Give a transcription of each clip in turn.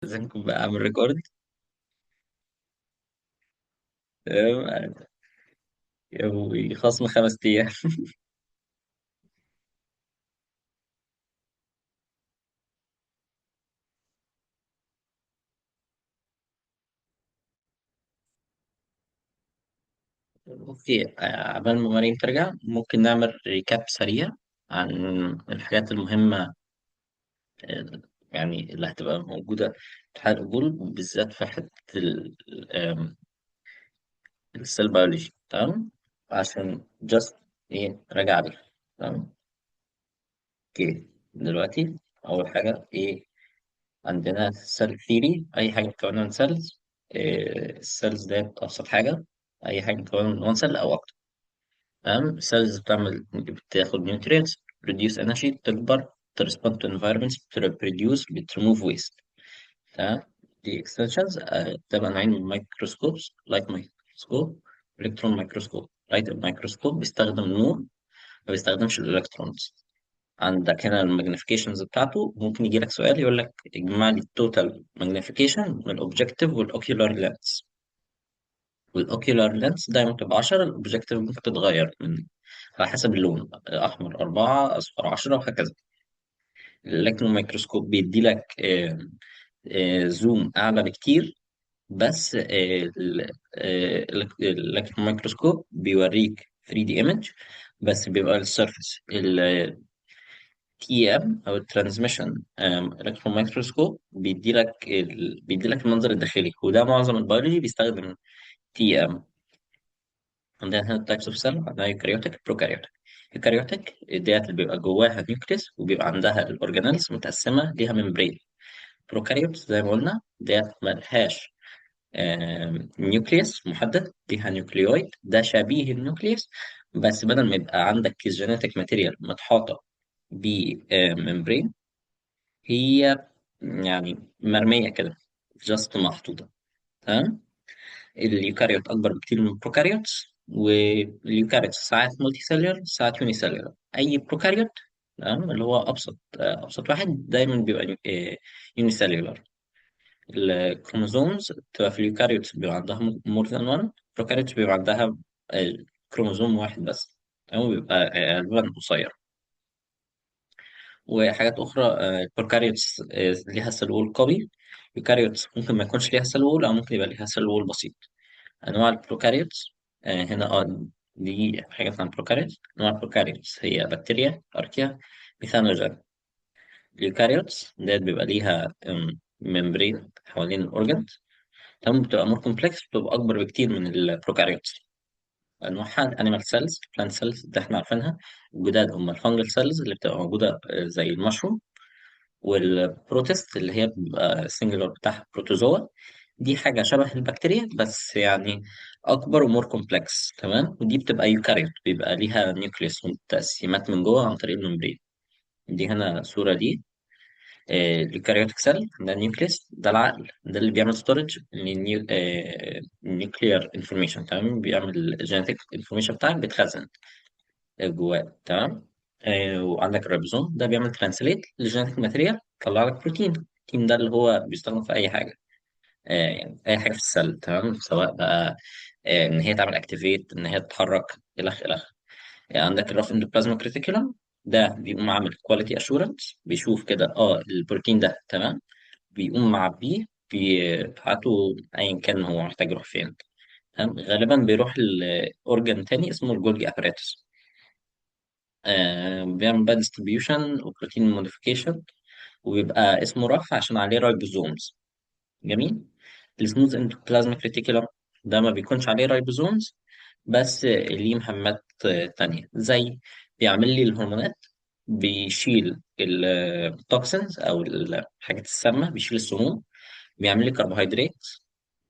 لازم بقى اعمل ريكورد. تمام. يا ابوي خصم 5 ايام. اوكي، عبال ما مريم ترجع ممكن نعمل ريكاب سريع عن الحاجات المهمة. يعني اللي هتبقى موجودة في حلقة القبول، بالذات في حتة السيل بيولوجي. تمام، عشان جاست ايه راجع عليها. تمام. اوكي، دلوقتي أول حاجة ايه؟ عندنا سيل ثيري، أي حاجة بتتكون من سيلز. السيلز ديت أبسط حاجة، أي حاجة بتتكون من وان سيل أو أكتر. تمام. السيلز بتاخد نيوترينتس، بروديوس انرجي، تكبر، ترسبوند تو environments، بتريبروديوس، بتريموف ويست. تمام. دي اكستنشنز. تبقى نوعين من الميكروسكوبس: لايت مايكروسكوب، الكترون مايكروسكوب. لايت مايكروسكوب بيستخدم النور، ما بيستخدمش الالكترونز. عندك هنا الماجنيفيكيشنز بتاعته. ممكن يجي لك سؤال يقول لك اجمع لي التوتال ماجنيفيكيشن من الاوبجكتيف والاوكيولار لينس. والاوكيولار لينس دايما بتبقى 10، الاوبجكتيف ممكن تتغير من على حسب اللون: احمر 4، اصفر 10، وهكذا. الالكترون مايكروسكوب بيدي لك زوم اعلى بكتير. بس الالكترون مايكروسكوب بيوريك 3D ايمج، بس بيبقى السيرفيس. تي ام او الترانسميشن الكترون مايكروسكوب بيدي لك المنظر الداخلي، وده معظم البيولوجي بيستخدم تي ام. عندنا هنا تايبس اوف سيل: عندنا يوكاريوتيك، بروكاريوتيك. يوكاريوتيك ديت اللي بيبقى جواها نيوكليس، وبيبقى عندها الاورجانيلز متقسمه ليها ممبرين. بروكاريوت زي ما قلنا ديت ملهاش نيوكليس محدد، ليها نيوكليويد ده شبيه النيوكليس، بس بدل ما يبقى عندك جينيتك ماتيريال متحاطه بممبرين، هي يعني مرمية كده، جاست محطوطة. تمام. اليوكاريوت أكبر بكتير من البروكاريوتس، واليوكاريوت ساعات مولتي سيلولر ساعات يوني سيلولر. أي بروكاريوت، تمام، اللي هو أبسط واحد دايما بيبقى يوني سيلولر. الكروموزومز بتبقى في اليوكاريوتس بيبقى عندها مور ذان 1، البروكاريوتس بيبقى عندها كروموزوم واحد بس. تمام، بيبقى غالبا قصير. وحاجات أخرى. البروكاريوتس ليها سيل وول قوي. اليوكاريوتس ممكن ما يكونش ليها سيل وول، أو ممكن يبقى ليها سيل وول بسيط. أنواع البروكاريوتس هنا دي حاجات عن البروكاريوتس. أنواع البروكاريوتس هي بكتيريا، أركيا، ميثانوجين. اليوكاريوتس ديت بيبقى ليها ممبرين حوالين الأورجنز. تمام، بتبقى مور كومبلكس، بتبقى أكبر بكتير من البروكاريوتس. أنواعها الأنيمال سيلز، بلانت سيلز اللي إحنا عارفينها. الجداد هم الفانجل سيلز اللي بتبقى موجودة زي المشروم. والبروتست اللي هي بيبقى السنجلر بتاعها بروتوزوا. دي حاجة شبه البكتيريا بس يعني أكبر ومور كومبلكس. تمام. ودي بتبقى يوكاريوت، بيبقى ليها نيوكليوس وتقسيمات من جوه عن طريق الممبرين. دي هنا صورة دي. اليوكاريوتيك سيل ده النيوكليوس، ده العقل، ده اللي بيعمل ستورج للنيوكليير انفورميشن. تمام، بيعمل الجينيتك انفورميشن بتاعك بيتخزن جواه. تمام. وعندك الريبوزوم ده بيعمل ترانسليت للجينيتك ماتيريال، يطلع لك بروتين. البروتين ده اللي هو بيستخدم في اي حاجه، يعني اي حاجه في السيل. تمام، سواء بقى ان هي تعمل اكتيفيت، ان هي تتحرك، الخ الخ. يعني عندك الرف اندوبلازميك ريتيكولم، ده بيقوم عامل كواليتي اشورنس، بيشوف كده البروتين ده تمام، بيقوم معبيه، بيبعته ايا كان هو محتاج يروح فين. تمام، غالبا بيروح لاورجن تاني اسمه الجولجي اباراتوس. بيعمل بقى ديستريبيوشن وبروتين موديفيكيشن، وبيبقى اسمه رف عشان عليه رايبوزومز. جميل. السموث اندوبلازميك ريتيكولم ده ما بيكونش عليه رايبوزومز، بس ليه مهمات تانية، زي بيعمل لي الهرمونات، بيشيل التوكسينز او الحاجات السامة، بيشيل السموم، بيعمل لي كربوهيدرات،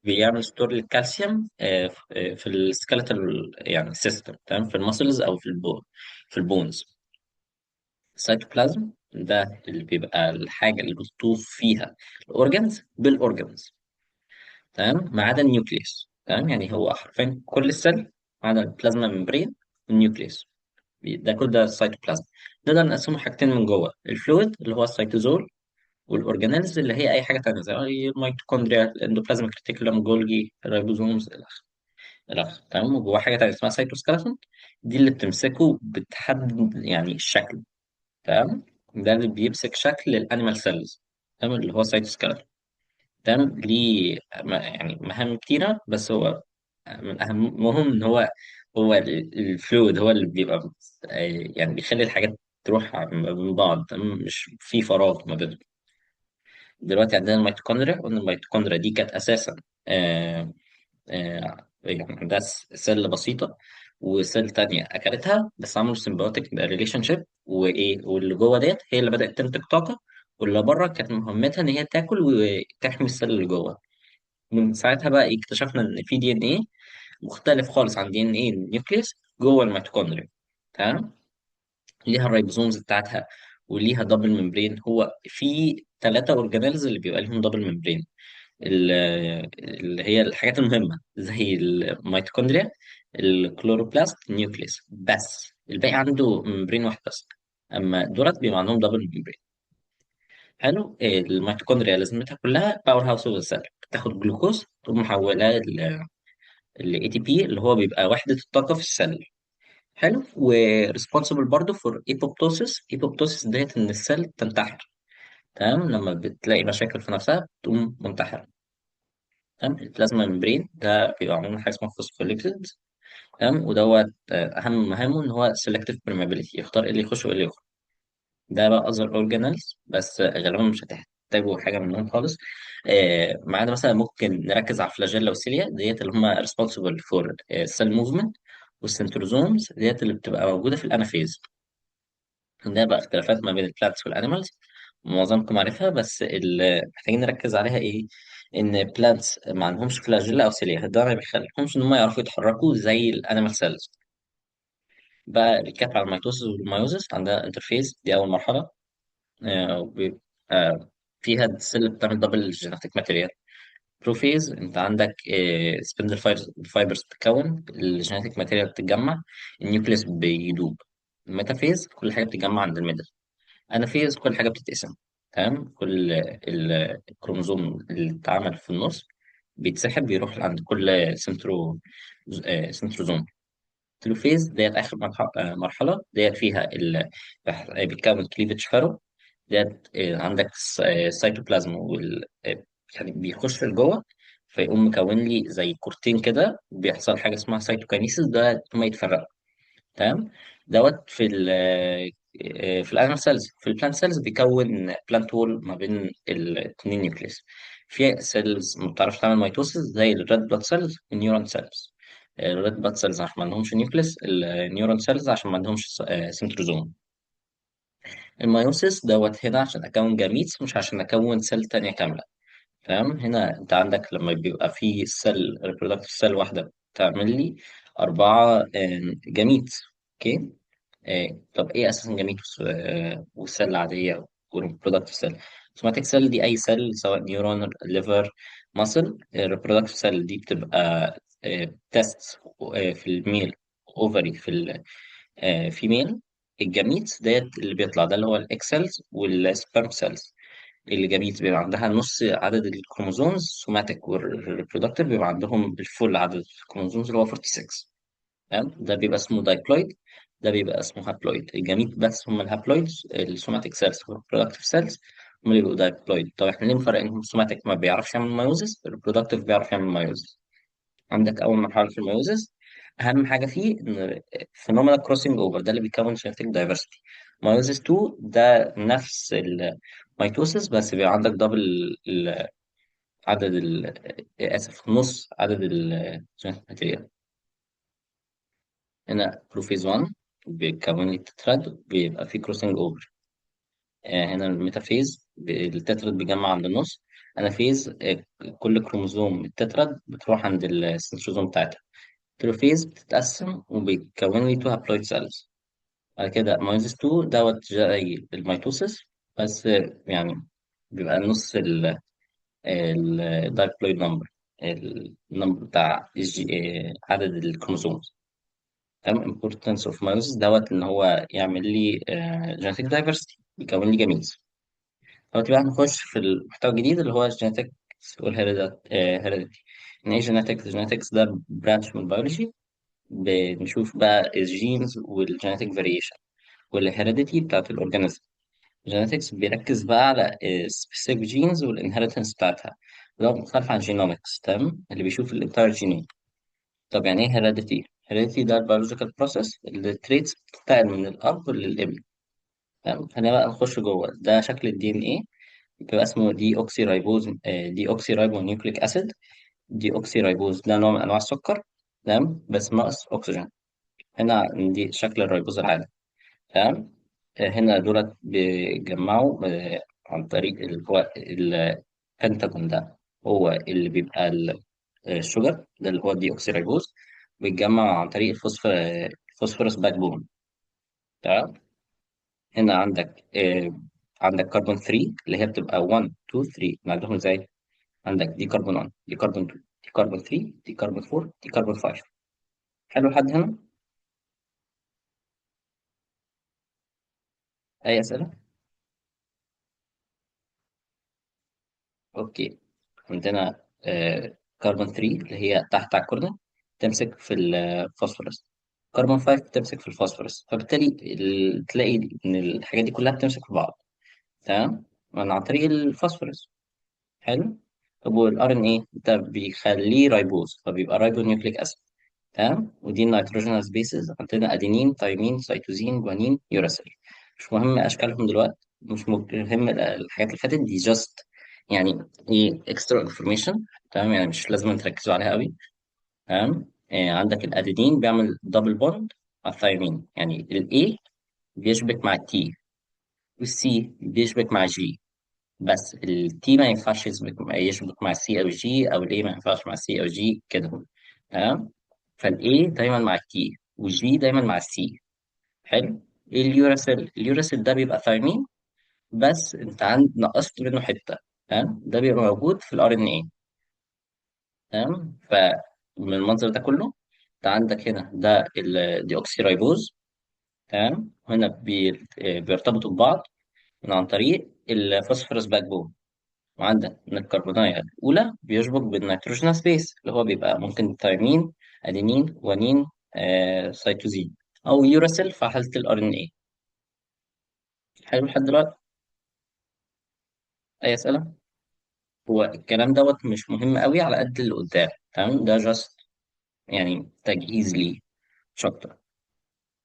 بيعمل ستور للكالسيوم في السكeletal يعني سيستم. تمام، في المسلز او في البونز. السيتوبلازم ده اللي بيبقى الحاجة اللي بتطوف فيها الأورجنز بالأورجنز. تمام، ما عدا النيوكليوس. تمام، يعني هو حرفيا كل السيل ما عدا البلازما ممبرين والنيوكليوس. ده كل ده السيتوبلازم. نقدر نقسمه حاجتين من جوه: الفلويد اللي هو السيتوزول، والاورجانيلز اللي هي اي حاجه تانيه زي الميتوكوندريا، الاندوبلازميك ريتيكولوم، جولجي، الريبوزومز، الأخ. تمام. وجواه حاجة تانية اسمها سيتوسكeleton، دي اللي بتمسكه، بتحدد يعني الشكل. تمام. ده اللي بيمسك شكل الأنيمال سيلز. تمام، اللي هو سيتوسكeleton. تمام. ليه يعني مهام كتيرة، بس هو من أهمهم إن هو الفلويد هو اللي بيبقى يعني بيخلي الحاجات تروح من بعض. تمام، مش في فراغ ما بينهم. دلوقتي عندنا الميتوكوندريا، قلنا الميتوكوندريا دي كانت أساسا يعني عندها سيل بسيطة، وسيل تانية أكلتها، بس عملوا سيمبيوتيك ريليشن شيب، وإيه، واللي جوه ديت هي اللي بدأت تنتج طاقة، واللي بره كانت مهمتها إن هي تاكل وتحمي السيل اللي جوه. من ساعتها بقى اكتشفنا إن في دي إن إيه مختلف خالص عن دي إن إيه النيوكليوس جوه الميتوكوندريا. تمام. ليها الريبوزومز بتاعتها، وليها دبل ممبرين. هو في ثلاثة أورجانيلز اللي بيبقى ليهم دبل ممبرين، ال- اللي هي الحاجات المهمة زي الميتوكوندريا، الكلوروبلاست، النيوكليس. بس الباقي عنده ممبرين واحد بس، أما دولت بيبقى عندهم دبل ممبرين. حلو. الميتوكوندريا لازمتها كلها باور هاوس اوف السيل، بتاخد جلوكوز تقوم محولاه ل اي تي بي، اللي هو بيبقى وحدة الطاقة في السيل. حلو. وريسبونسبل برضه فور ايبوبتوسيس. ايبوبتوسيس ديت ان السيل تنتحر. تمام، لما بتلاقي مشاكل في نفسها بتقوم منتحرة. تمام. البلازما ممبرين ده بيبقى معمول من حاجه اسمها فوسفوليبيد. تمام. ودوت اهم مهامه ان هو سيلكتيف برميابيليتي، يختار ايه اللي يخش وايه اللي يخرج. ده بقى اذر اورجانيلز، بس غالبا مش هتحتاجوا حاجه منهم خالص. معانا مثلا ممكن نركز على الفلاجيلا والسيليا ديت اللي هم ريسبونسبل فور السيل موفمنت، والسنتروزومز ديت اللي بتبقى موجوده في الانافيز. ده بقى اختلافات ما بين البلانتس والانيمالز، معظمكم عارفها، بس اللي محتاجين نركز عليها ايه؟ ان بلانتس ما عندهمش فلاجيلا او سيليا، ده ما بيخليهمش ان هم يعرفوا يتحركوا زي الانيمال سيلز. بقى الكات على الميتوسيس والميوزيس عندها انترفيز، دي اول مرحله. وبيبقى فيها السيل بتعمل دبل جينيتك ماتيريال. بروفيز انت عندك سبندل فايبرز بتتكون، الجينيتك ماتيريال بتتجمع، النيوكليس بيدوب. الميتافيز كل حاجه بتتجمع عند الميدل. انافيز كل حاجه بتتقسم. تمام. كل الكروموزوم اللي اتعمل في النص بيتسحب، بيروح عند كل سنتروزوم. تلوفيز ديت اخر مرحله ديت فيها بيتكون كليفج فارو. ديت عندك السيتوبلازم يعني بيخش لجوه، فيقوم مكون لي زي كورتين كده، بيحصل حاجه اسمها سيتوكاينيسيس، ده هما يتفرقوا. تمام. دوت في الانيمال سيلز. في البلانت سيلز بيكون بلانت وول ما بين الاثنين نيوكليس. في سيلز ما بتعرفش تعمل ميتوسيس زي الريد بلاد سيلز والنيورون سيلز. الريد بلاد سيلز عشان ما عندهمش نيوكليس، النيورون سيلز عشان ما عندهمش سنتروزوم. الميوسيس دوت هنا عشان اكون جاميتس، مش عشان اكون سيل تانية كاملة. تمام. هنا انت عندك لما بيبقى في سيل ريبرودكتيف سيل واحدة بتعمل لي أربعة جاميت. اوكي. طب ايه اساسا جميل والسيل العاديه والريبرودكتيف سيل؟ السوماتيك سيل دي اي سيل، سواء نيورون، ليفر، ماسل. الريبرودكتيف سيل دي بتبقى تيست في الميل، اوفري في الفيميل. الجميت ديت اللي بيطلع ده اللي هو الاكسلز والسبرم سيلز. الجميت بيبقى عندها نص عدد الكروموزومز سوماتيك، والريبرودكتيف بيبقى عندهم الفول عدد الكروموزومز اللي هو 46. تمام. ده بيبقى اسمه دايبلويد، ده بيبقى اسمه هابلويد. الجميع بس هم الهابلويدز، السوماتيك سيلز والريبرودكتيف سيلز هم اللي بيبقوا دايبلويد. طب احنا ليه مفرقينهم؟ السوماتيك ما بيعرفش يعمل مايوزس، الريبرودكتيف بيعرف يعمل مايوزس. عندك اول مرحله في المايوزس، اهم حاجه فيه ان فينومينا كروسنج اوفر، ده اللي بيكون جينيتك دايفرستي. مايوزس 2 ده نفس الميتوسيس، بس بيبقى عندك دبل عدد اسف، نص عدد الجينيتك. هنا بروفيز 1 بيكون لي التتراد، بيبقى فيه كروسنج اوفر. هنا الميتافيز التتراد بيجمع عند النص. انافيز كل كروموزوم التتراد بتروح عند السنتروزوم بتاعتها. تلوفيز بتتقسم وبيكون لي تو هابلويد سيلز. بعد كده مايوزيس 2 دوت زي الميتوسيس، بس يعني بيبقى نص الدايبلويد نمبر، النمبر بتاع عدد الكروموسومز. تمام. importance of meiosis دوت ان هو يعمل لي genetic diversity، يكون لي جميز. دلوقتي بقى هنخش في المحتوى الجديد اللي هو الجينيتكس والهيريديتي. يعني ايه جينيتكس؟ الجينيتكس ده برانش من البيولوجي، بنشوف بقى الجينز والجينيتك فاريشن، والهيريديتي بتاعت الاورجانيزم. الجينيتكس بيركز بقى على specific جينز والانهيرتنس بتاعتها، ده مختلف عن جينومكس، تمام، اللي بيشوف الانتاير جينوم. طب يعني ايه هيريديتي؟ هيريديتي ده البيولوجيكال بروسيس اللي التريتس بتنتقل من الاب للابن. تمام، خلينا بقى نخش جوه ده شكل الدي ان ايه. بيبقى اسمه دي اوكسي رايبوز، دي اوكسي رايبو نيوكليك اسيد. دي اوكسي رايبوز ده نوع من انواع السكر، تمام، بس ناقص اكسجين. هنا دي شكل الريبوز العادي، تمام. هنا دولت بيجمعوا عن طريق اللي هو البنتاجون ده، هو اللي بيبقى الشجر ده اللي هو الدي اوكسي رايبوز، بيتجمع عن طريق الفوسفورس باك بون، تمام. هنا عندك كربون 3 اللي هي بتبقى 1 2 3، نعدهم ازاي؟ عندك دي كربون 1، دي كربون 2، دي كربون 3، دي كربون 4، دي كربون 5. حلو لحد هنا؟ اي اسئله؟ اوكي. عندنا كربون 3 اللي هي تحت على الكورنر، تمسك في الفوسفورس. كربون 5 تمسك في الفوسفورس، فبالتالي تلاقي ان الحاجات دي كلها بتمسك في بعض، تمام، عن طريق الفوسفورس. حلو. طب والار ان ايه ده بيخليه رايبوز، فبيبقى رايبو نيوكليك اسيد، تمام. ودي النيتروجينوس بيسز، عندنا ادينين، تايمين، سيتوزين، جوانين، يوراسيل. مش مهم اشكالهم دلوقتي، مش مهم الحاجات اللي فاتت دي، جاست يعني ايه اكسترا انفورميشن، تمام، يعني مش لازم تركزوا عليها قوي، تمام. عندك الادينين بيعمل دبل بوند مع الثايمين، يعني الاي بيشبك مع التي، والسي بيشبك مع جي، بس التي ما ينفعش يشبك مع السي او الجي، او الاي ما ينفعش مع السي او جي كده، تمام. فالاي دايما مع التي، والجي دايما مع السي. حلو. اليوراسيل ده بيبقى ثايمين، بس انت نقصت منه حته، تمام، ده بيبقى موجود في الار ان اي، تمام. فمن المنظر ده كله، انت عندك هنا ده الديوكسي رايبوز، تمام. هنا بيرتبطوا ببعض من عن طريق الفوسفورس باك بون. وعندك من الكربوناية الأولى بيشبك بالنيتروجينوس بيس اللي هو بيبقى ممكن تايمين، أدينين، جوانين، سيتوزين، أو يوراسيل في حالة ال RNA. حلو لحد دلوقتي؟ أي أسئلة؟ هو الكلام دوت مش مهم قوي على قد اللي قدام، تمام، ده جاست يعني تجهيز ليه، مش أكتر.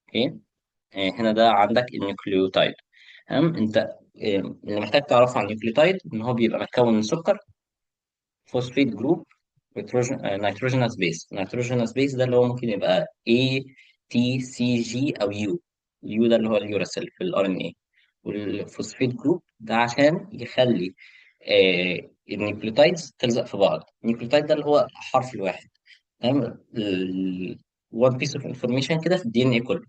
أوكي. هنا ده عندك النيوكليوتايد، تمام. أنت اللي محتاج تعرفه عن النيوكليوتايد إن هو بيبقى متكون من سكر، فوسفيت جروب، نيتروجينوس بيس. نيتروجينوس بيس ده اللي هو ممكن يبقى A T C G أو U. اليو ده اللي هو اليوراسيل في ال RNA. والفوسفيت جروب ده عشان يخلي النيوكليوتايدز تلزق في بعض. النيوكليوتايد ده اللي هو الحرف الواحد، تمام. one piece of information كده في الدي ان اي كله.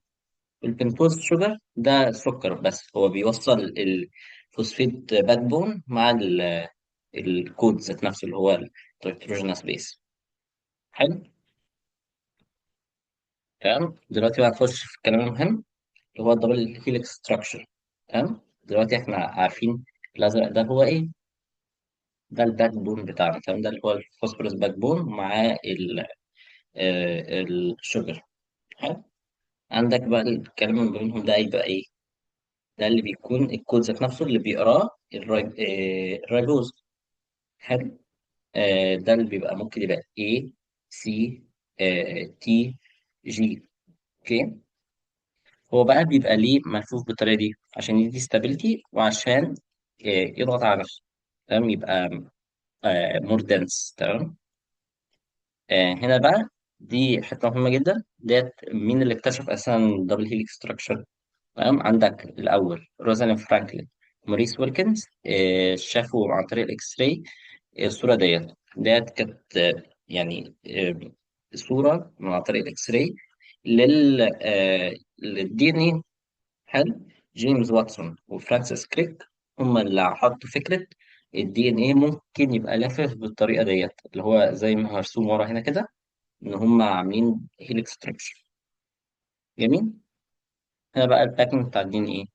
البنتوز شوجر ده سكر، بس هو بيوصل الفوسفيت باك بون مع الكود ذات نفسه اللي هو النيتروجينوس بيس. حلو. تمام. دلوقتي بقى نخش في الكلام المهم اللي هو الدبل هيليكس ستراكشر، تمام. دلوقتي احنا عارفين الازرق ده هو ايه؟ ده الباك بون بتاعنا، تمام، ده اللي هو الفوسفورس باك بون مع الشوجر. حلو. عندك بقى الكلام اللي بينهم ده يبقى ايه؟ ده اللي بيكون الكود ذات نفسه اللي بيقراه الرايبوز. حلو. ده اللي بيبقى ممكن يبقى A C T G. اوكي. هو بقى بيبقى ليه ملفوف بالطريقه دي عشان يدي ستابيليتي، وعشان يضغط على نفسه، تمام، يبقى مور دنس، تمام. هنا بقى دي حته مهمه جدا ديت. مين اللي اكتشف اساسا الدبل هيليكس ستراكشر؟ تمام. عندك الاول روزالين فرانكلين، موريس ويلكنز، شافوا عن طريق الاكس راي الصوره ديت كانت يعني صوره من عن طريق الاكس راي للدي ان ايه. حلو. جيمس واتسون وفرانسيس كريك هم اللي حطوا فكرة الدي ان ايه ممكن يبقى لافف بالطريقة ديت، اللي هو زي ما مرسوم ورا هنا كده، ان هم عاملين هيليكس ستراكشر. جميل. هنا بقى الباكينج بتاع الدي ان ايه.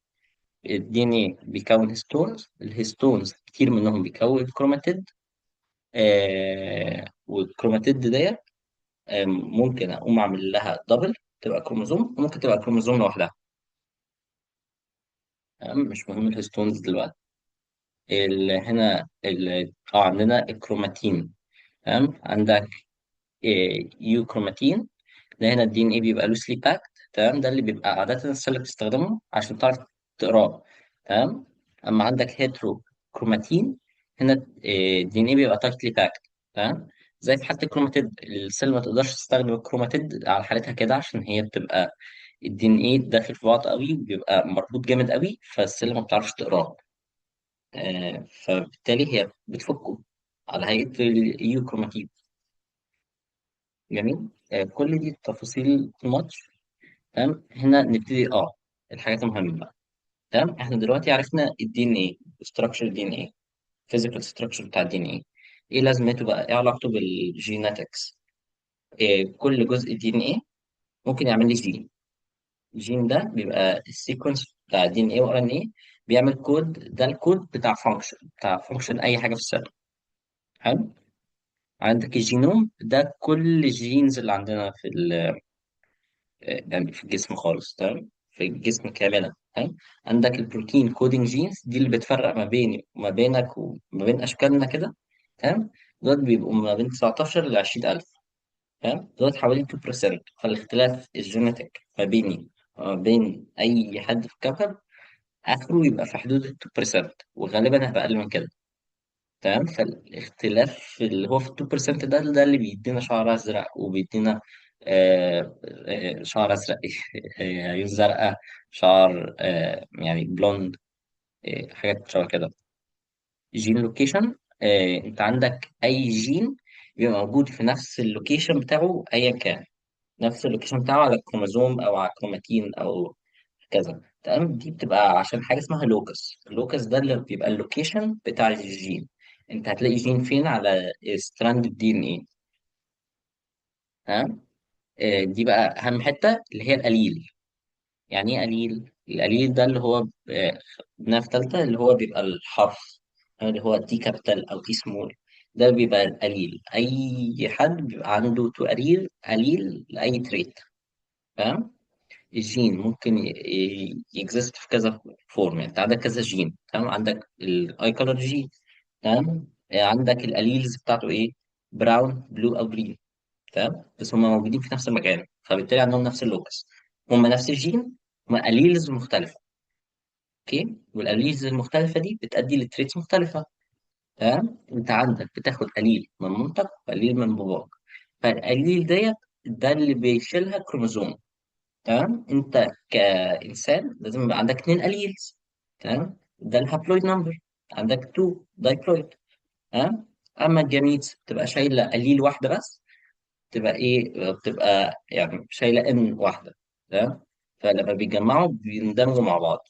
الدي ان ايه بيكون هيستونز، الهيستونز كتير منهم بيكون كروماتيد. والكروماتيد ديت ممكن اقوم اعمل لها دبل تبقى كروموزوم، وممكن تبقى كروموزوم لوحدها. تمام، مش مهم الهيستونز دلوقتي. هنا عندنا الكروماتين. تمام، عندك يو كروماتين. ده هنا الدي ان ايه بيبقى لوسلي باكت. تمام، ده اللي بيبقى عادة السيل بتستخدمه عشان تعرف تقراه. تمام. اما عندك هيترو كروماتين، هنا الدي ان ايه بيبقى تايتلي باكت. تمام. زي في حالة الكروماتيد، السيل ما تقدرش تستخدم الكروماتيد على حالتها كده عشان هي بتبقى الدي ان ايه داخل في بعض قوي، وبيبقى مربوط جامد قوي، فالسيل ما بتعرفش تقراه. فبالتالي هي بتفكه على هيئة اليو كروماتين. جميل. كل دي تفاصيل الماتش. تمام، هنا نبتدي الحاجات المهمة بقى. تمام، احنا دلوقتي عرفنا الدي ان ايه، ستراكشر الدي ان ايه، فيزيكال ستراكشر بتاع الدي ان ايه. ايه لازمته بقى؟ ايه علاقته بالجيناتكس؟ كل جزء دي ان ايه ممكن يعمل لي جين. الجين ده بيبقى السيكونس بتاع دي ان ايه وار ان ايه، بيعمل كود. ده الكود بتاع فانكشن اي حاجه في السيل. حلو. عندك الجينوم، ده كل الجينز اللي عندنا يعني في الجسم خالص. تمام، في الجسم كاملا. تمام. عندك البروتين كودينج جينز، دي اللي بتفرق ما بيني وما بينك وما بين اشكالنا كده. تمام. دول بيبقوا ما بين 19 ل 20,000. تمام، دول حوالي 2%. فالاختلاف الجينيتك ما بيني وما بين اي حد في الكوكب اخره يبقى في حدود ال 2%، وغالبا هيبقى اقل من كده. تمام، فالاختلاف اللي هو في 2% ده اللي بيدينا شعر ازرق، وبيدينا شعر ازرق عيون زرقاء، شعر يعني بلوند، حاجات شبه كده. جين لوكيشن، انت عندك اي جين بيبقى موجود في نفس اللوكيشن بتاعه ايا كان، نفس اللوكيشن بتاعه على الكروموزوم او على الكروماتين او كذا. تمام، دي بتبقى عشان حاجه اسمها لوكس. اللوكس ده اللي بيبقى اللوكيشن بتاع الجين. انت هتلاقي جين فين على ستراند الدي ان ايه. تمام. دي بقى اهم حته اللي هي الاليل. يعني ايه اليل؟ الاليل ده اللي هو بناء في ثالثه، اللي هو بيبقى الحرف، اللي هو تي كابيتال او تي سمول. ده بيبقى الاليل. اي حد بيبقى عنده تو اليل لاي تريت. تمام. الجين ممكن يكزيست في كذا فورم. يعني انت عندك كذا جين. تمام، عندك الاي كولر جين. تمام. عندك الاليلز بتاعته ايه؟ براون، بلو، او جرين. تمام، بس هم موجودين في نفس المكان، فبالتالي عندهم نفس اللوكس. هم نفس الجين، هم اليلز مختلفه. اوكي، والاليلز المختلفه دي بتؤدي لتريتس مختلفه. تمام، انت عندك بتاخد اليل من مامتك واليل من باباك. فالاليل ديت ده اللي بيشيلها كروموزوم. تمام، انت كانسان لازم يبقى عندك اتنين اليلز. تمام، ده الهابلويد نمبر. عندك 2 دايبلويد. تمام. اما الجميت تبقى شايله اليل واحده بس، تبقى ايه؟ بتبقى يعني شايله ان واحده. تمام، فلما بيتجمعوا بيندمجوا مع بعض،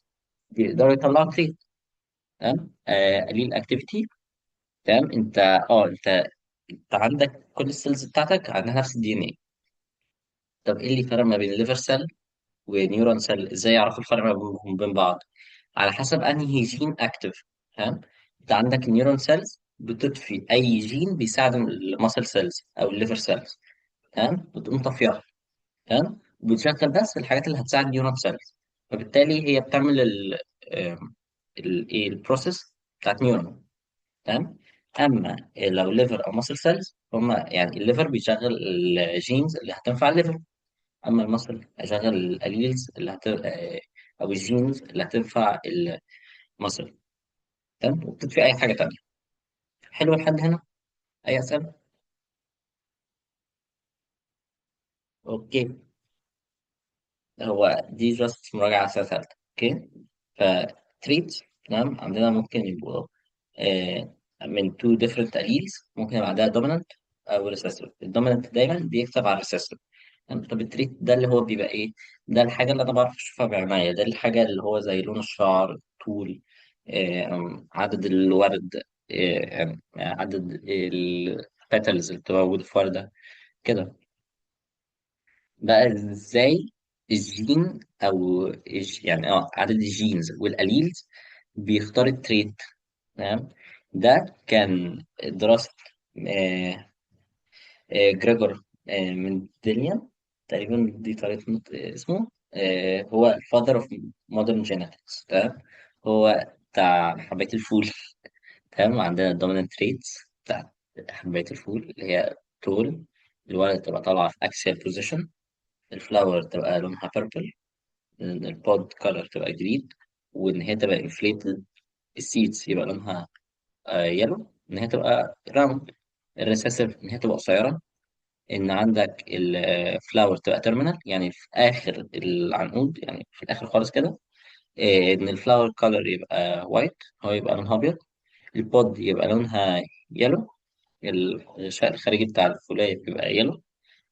بيقدروا يطلعوا تريت. تمام. قليل اكتيفيتي. تمام. انت عندك كل السيلز بتاعتك عندها نفس الدي ان ايه. طب ايه اللي فرق ما بين الليفر سيل ونيورون سيل؟ ازاي يعرفوا الفرق ما بينهم وبين بعض؟ على حسب انهي جين اكتف. تمام. انت عندك النيورون سيلز بتطفي اي جين بيساعد الماسل سيلز او الليفر سيلز. تمام، بتقوم طافيها. تمام، بتشغل بس الحاجات اللي هتساعد النيورون سيلز. فبالتالي هي بتعمل ايه البروسيس بتاعت نيورون. تمام. اما لو ليفر او ماسل سيلز، هما يعني الليفر بيشغل الجينز اللي هتنفع الليفر، اما المصل هيشغل الاليلز او الجينز اللي هتنفع المصل. تمام، وبتطفي اي حاجه تانيه. حلو لحد هنا؟ اي اسئله؟ اوكي. هو دي جاست مراجعه على ثالثه. اوكي. فتريت. تمام، عندنا ممكن يبقوا من تو ديفرنت alleles. ممكن يبقى عندها دومينانت او ريسيسيف. الدومينانت دايما بيكتب على الريسيسيف. طب التريت ده اللي هو بيبقى ايه؟ ده الحاجه اللي انا بعرف اشوفها بعناية. ده الحاجه اللي هو زي لون الشعر، طول، عدد الورد، يعني عدد البيتلز اللي بتبقى موجوده في ورده كده. بقى ازاي الجين او يعني عدد الجينز والاليلز بيختار التريت. تمام. ده كان دراسة آه، جريجور مندليان تقريبا، دي طريقة نطق اسمه. هو الفاذر اوف مودرن جينيتكس. تمام. هو بتاع حباية الفول. تمام. عندنا الدومينانت تريتس بتاع حباية الفول اللي هي تول. الورقة تبقى طالعة في اكسيال بوزيشن. الفلاور تبقى لونها بيربل. البود كولر تبقى جرين. وإن هي تبقى انفليتد. السيدز يبقى لونها يلو. إن هي تبقى راوند. الريسيسيف إن هي تبقى قصيرة. إن عندك الفلاور تبقى تيرمينال يعني في آخر العنقود، يعني في الآخر خالص كده. إن الفلاور كولر يبقى وايت، هو يبقى لونها أبيض. البود يبقى لونها يلو. الغشاء الخارجي بتاع الفولاية بيبقى يلو.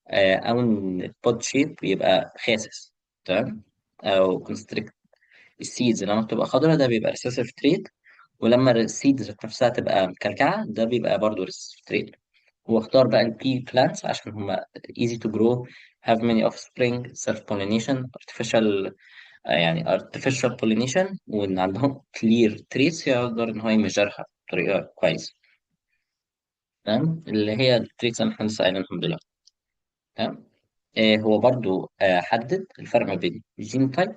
أو إن البود شيب يبقى خاسس. تمام. أو كونستريكت. السيدز لما بتبقى خضراء ده بيبقى ريسيسيف تريت. ولما السيدز ذات نفسها تبقى مكلكعة ده بيبقى برضه ريسيسيف تريت. هو اختار بقى البي plants عشان هما easy to grow, have many offspring, self pollination, artificial يعني artificial pollination، وإن عندهم clear traits يقدر إن هو يمجرها بطريقة كويسة. تمام. اللي هي التريتس اللي احنا لسه قايلينهم دلوقتي. تمام. هو برضو حدد الفرق ما بين الجينوتايب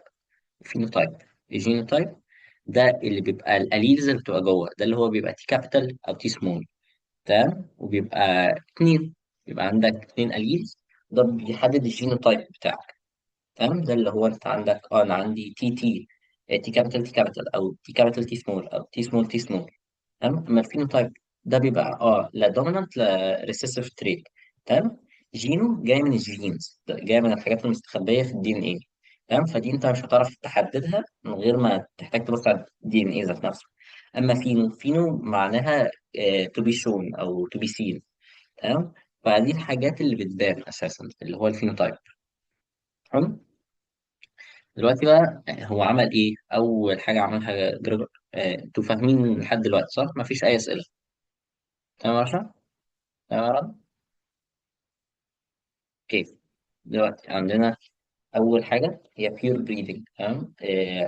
والفينوتايب. الجينوتايب ده اللي بيبقى الاليلز اللي بتبقى جوه، ده اللي هو بيبقى تي كابيتال او تي سمول. تمام. وبيبقى اتنين. بيبقى عندك اتنين اليلز. ده بيحدد الجينوتايب بتاعك. تمام. ده اللي هو انت عندك انا عندي تي تي، تي كابيتال تي كابيتال، او تي كابيتال تي سمول، او تي سمول تي سمول. تمام. اما الفينوتايب ده بيبقى لا دومينانت لا ريسيسيف تريت. تمام. جينو جاي من الجينز، جاي من الحاجات المستخبيه في الدي ان ايه. تمام. فدي انت مش هتعرف تحددها من غير ما تحتاج تبص على الدي ان ايه ذات نفسه. اما فينو معناها تو بي شون او تو بي سين. تمام. فدي الحاجات اللي بتبان اساسا اللي هو الفينوتايب. تمام. دلوقتي بقى هو عمل ايه؟ اول حاجه عملها جريجور. انتوا فاهمين لحد دلوقتي صح؟ مفيش اي اسئله؟ تمام يا باشا؟ تمام يا رب؟ اوكي. دلوقتي عندنا اول حاجه هي بيور بريدنج. تمام.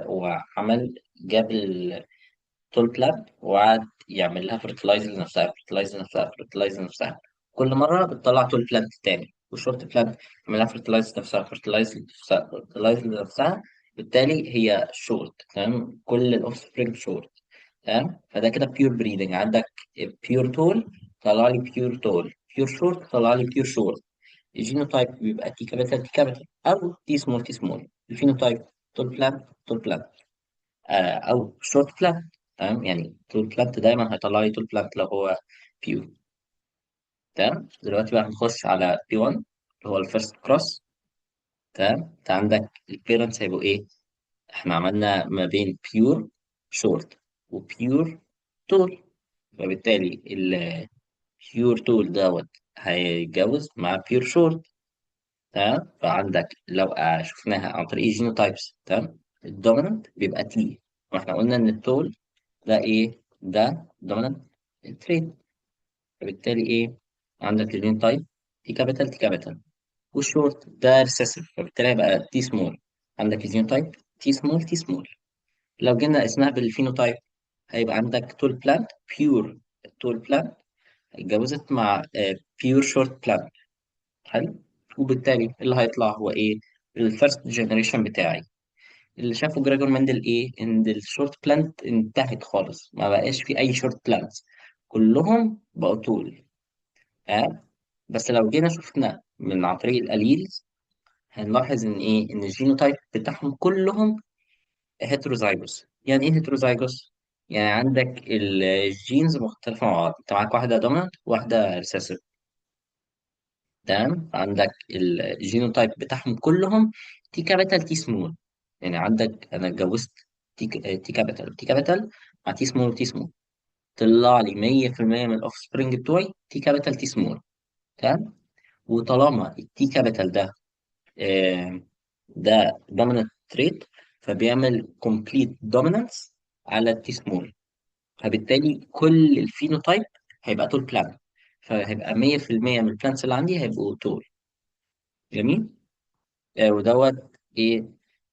وعمل جاب التول بلانت وقعد يعمل لها فرتلايز لنفسها، فرتلايز لنفسها، فرتلايز لنفسها. كل مره بتطلع تول بلانت تاني، والشورت بلانت يعمل لها فرتلايز نفسها، فرتلايز لنفسها، فرتلايز لنفسها. بالتالي هي شورت. تمام. كل الاوف سبرينج شورت. تمام. فده كده بيور بريدنج. عندك بيور تول طلع لي بيور تول، بيور شورت طلع لي بيور شورت. الجينوتايب بيبقى تي كابيتال تي كابيتال او تي سمول تي سمول. الفينوتايب تول بلانت تول بلانت او شورت بلانت. تمام. يعني تول بلانت دايما هيطلع لي تول بلانت لو هو بيور. تمام. دلوقتي بقى هنخش على بي 1 اللي هو الفيرست كروس. تمام. انت عندك البيرنتس هيبقوا ايه؟ احنا عملنا ما بين بيور شورت وبيور تول. فبالتالي البيور تول دوت هيتجوز مع بيور شورت. تمام. فعندك لو شفناها عن طريق الجينوتايبس. تمام. الدومينانت بيبقى تي. واحنا قلنا ان التول ده ايه؟ ده دومينانت تريت. فبالتالي ايه؟ عندك الجينوتايب تي كابيتال تي كابيتال، والشورت ده ريسيسيف فبالتالي هيبقى تي سمول. عندك الجينوتايب تي سمول تي سمول. لو جينا اسمها بالفينوتايب هيبقى عندك تول بلانت بيور. التول بلانت اتجوزت مع بيور شورت بلانت. حلو. وبالتالي اللي هيطلع هو ايه؟ الفيرست جنريشن بتاعي. اللي شافه جراجور مندل ايه؟ ان الشورت بلانت انتهت خالص، ما بقاش في اي شورت بلانت، كلهم بقوا طول. ها. بس لو جينا شفنا من عن طريق الاليلز هنلاحظ ان ايه؟ ان الجينوتايب بتاعهم كلهم هيتروزايجوس. يعني ايه هيتروزايجوس؟ يعني عندك الجينز مختلفة مع بعض. انت معاك واحدة دومينانت وواحدة ريسيسيف. تمام. عندك الجينوتايب بتاعهم كلهم تي كابيتال تي سمول. يعني عندك انا اتجوزت تي كابيتال تي كابيتال مع تي سمول تي سمول، طلع لي 100% من الاوف سبرينج بتوعي تي كابيتال تي سمول. تمام. وطالما التي كابيتال ده ده dominant trait فبيعمل complete dominance على التي سمول. فبالتالي كل الفينوتايب هيبقى تول بلان. فهيبقى 100% من البلانتس اللي عندي هيبقوا تول. جميل. ودوت ايه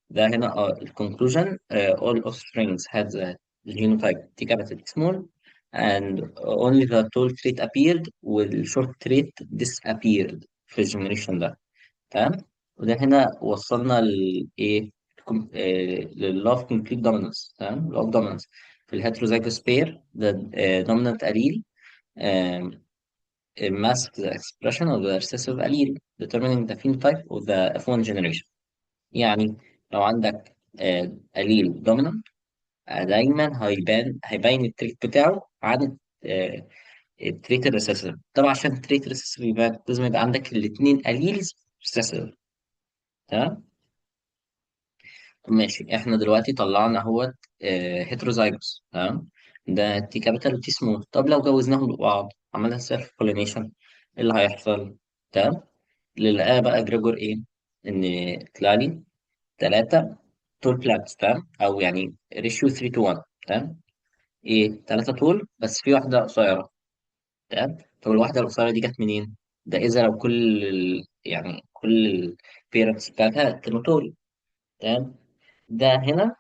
ده هنا؟ الكونكلوجن all offsprings had the genotype T capital T small and only the tall trait appeared والshort trait disappeared في الجنريشن ده. تمام. وده هنا وصلنا لايه؟ لللاف كومبليت دومينانس. تمام، لاف دومينانس في الهيتروزايجوس بير ده dominant allele mask the expression of the recessive allele determining the phenotype of the F1 generation. يعني لو عندك allele dominant دايما هيبين التريت بتاعه عن التريت الريسيسيف. طبعا عشان التريت الريسيسيف يبقى لازم يبقى عندك الاثنين allele recessive. تمام. ماشي، احنا دلوقتي طلعنا اهوت هيتروزايجوس. تمام، ده تي كابيتال وتي سمول. طب لو جوزناهم لبعض عملنا سيلف بولينيشن، ايه اللي هيحصل؟ تمام، اللي لقاه بقى جريجور ايه؟ ان طلع لي ثلاثة تول بلانتس. تمام، او يعني ريشيو 3 to 1. تمام، ايه، ثلاثة طول بس في واحدة قصيرة. تمام، طب الواحدة القصيرة دي جت منين؟ ده إذا لو يعني كل البيرنتس بتاعتها كانوا طول. تمام، ده هنا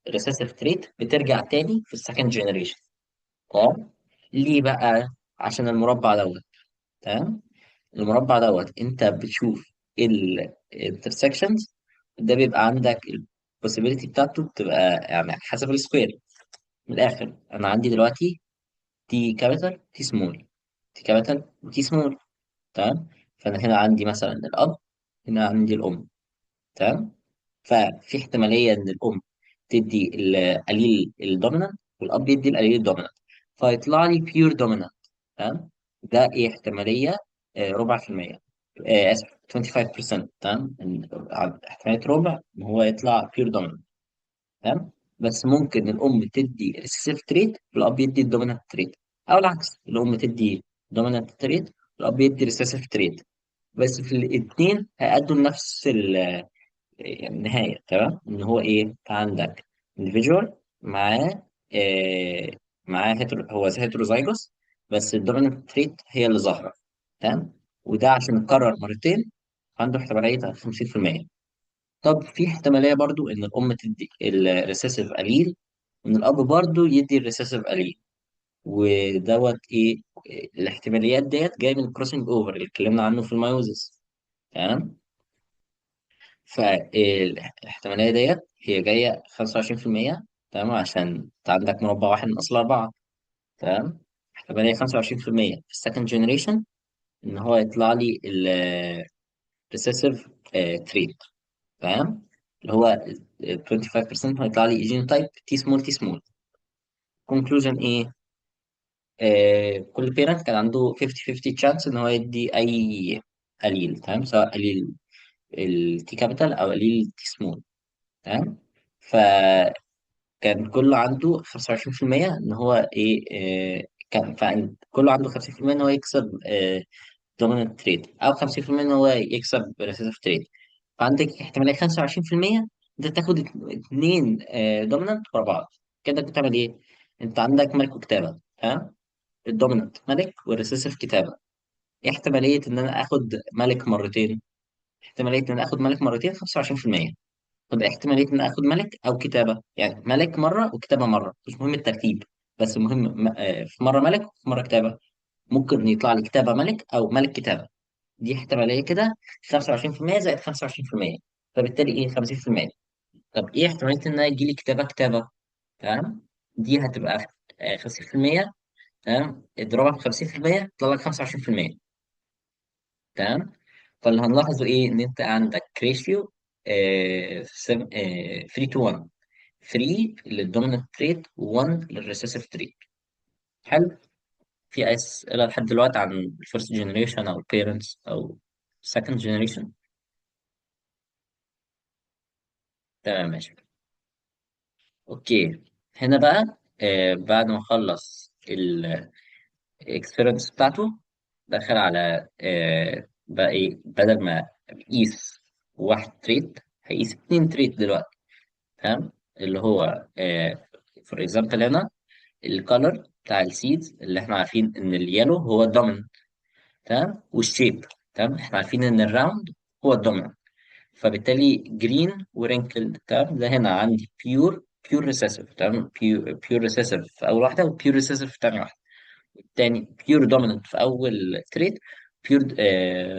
الريسيسيف تريت بترجع تاني في السكند جنريشن. تمام، ليه بقى؟ عشان المربع دوت. تمام، المربع دوت انت بتشوف الانترسكشنز، ده بيبقى عندك البوسيبيليتي بتاعته بتبقى يعني حسب السكوير. من الاخر انا عندي دلوقتي تي كابيتال تي سمول، تي كابيتال وتي سمول. تمام، فانا هنا عندي مثلا الاب، هنا عندي الام. تمام، ففي احتمالية إن الأم تدي القليل الدومينانت والأب يدي القليل الدومينانت، فيطلع لي بيور دومينانت. تمام، ده إيه احتمالية؟ ربع في المية. آسف، 25%. تمام، احتمالية ربع إن هو يطلع بيور دومينانت. تمام، بس ممكن الأم تدي ريسيسيف تريت والأب يدي الدومينانت تريت، أو العكس، الأم تدي دومينانت تريت والأب يدي ريسيسيف تريت، بس في الاتنين هيأدوا لنفس يعني النهاية. تمام، إن هو إيه؟ أنت عندك individual معاه آه هو هيتروزايجوس، بس الدومينانت تريت هي اللي ظاهرة. تمام، وده عشان اتكرر مرتين عنده احتمالية 50%. طب في احتمالية برضو إن الأم تدي الريسيسيف أليل وإن الأب برضو يدي الريسيسيف أليل. ودوت إيه؟ الاحتماليات ديت جاية من الكروسنج أوفر اللي اتكلمنا عنه في الميوزس. تمام، فالاحتمالية ديت هي جاية 25%. تمام، عشان انت عندك مربع واحد من أصل أربعة. تمام، احتمالية 25% في السكند جنريشن إن هو يطلع لي الريسيسيف تريت. تمام، اللي هو 25% هيطلع لي جينوتايب تي سمول تي سمول. كونكلوجن إيه؟ كل بيرنت كان عنده 50-50 تشانس إن هو يدي أي قليل. تمام، سواء قليل التي كابيتال أو قليل التي سمول. تمام، كان كله عنده 25% ان هو ايه، كان كله عنده 50% ان هو يكسب دوميننت تريد، او 50% ان هو يكسب ريسيسيف تريد. فعندك احتمالية 25% انت تاخد اتنين دوميننت ورا بعض. كده بتعمل ايه؟ انت عندك ملك وكتابة. تمام، الدوميننت ملك والريسيسيف كتابة. ايه احتمالية ان انا اخد ملك مرتين؟ احتمالية ان انا اخد ملك مرتين 25%. طب احتمالية إن آخد ملك أو كتابة، يعني ملك مرة وكتابة مرة، مش مهم الترتيب، بس المهم في مرة ملك وفي مرة كتابة. ممكن يطلع لي كتابة ملك أو ملك كتابة. دي احتمالية كده 25% زائد 25%، فبالتالي إيه؟ 50%. طب إيه احتمالية إن أنا يجي لي كتابة كتابة؟ تمام، دي هتبقى 50%. تمام، اضربها في 50% يطلع لك 25%. تمام، فاللي هنلاحظه إيه؟ إن أنت عندك ريشيو 3 to 1، 3 للدوميننت تريت و1 للريسيسيف تريت. حلو. في أسئلة لحد دلوقتي عن الفيرست جنريشن أو البيرنتس أو second generation؟ تمام، ماشي. أوكي، هنا بقى بعد ما خلص الاكسبيرينس بتاعته دخل على بقى إيه؟ بدل ما يقيس واحد تريت هيقيس اتنين تريت دلوقتي. تمام، اللي هو فور اكزامبل هنا الكالر بتاع السيدز اللي احنا عارفين ان اليالو هو الدوميننت. تمام، والشيب. تمام، احنا عارفين ان الراوند هو الدومينانت. فبالتالي جرين ورينكلد، تمام، ده هنا عندي بيور ريسيسيف، تمام، بيور ريسيسيف في اول واحده، وبيور ريسيسيف في تاني واحده. التاني بيور دومينانت في اول تريت، بيور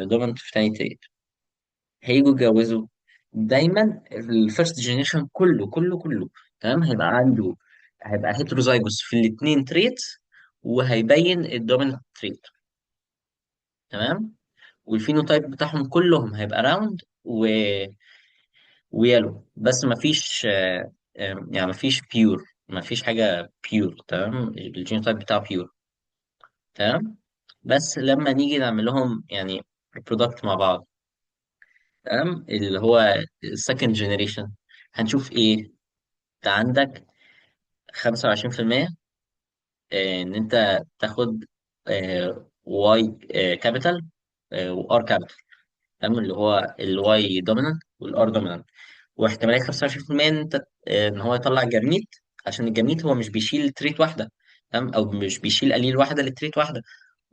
دومينانت في تاني تريت. هيجوا يتجوزوا، دايما الفيرست جينيريشن كله تمام هيبقى هيتروزايجوس في الاثنين تريتس، وهيبين الدومينانت تريت. تمام. والفينوتايب بتاعهم كلهم هيبقى راوند ويالو، بس مفيش يعني مفيش بيور، مفيش حاجة بيور، تمام، الجينوتايب بتاعه بيور. تمام. بس لما نيجي نعمل لهم يعني برودكت مع بعض، تمام، اللي هو السكند جنريشن، هنشوف ايه؟ انت عندك 25% ان انت تاخد واي كابيتال وار كابيتال، تمام، اللي هو الواي دومينانت والار دومينانت. واحتماليه 25% ان انت ان هو يطلع جرميت، عشان الجرميت هو مش بيشيل تريت واحده، تمام، او مش بيشيل قليل واحده لتريت واحده،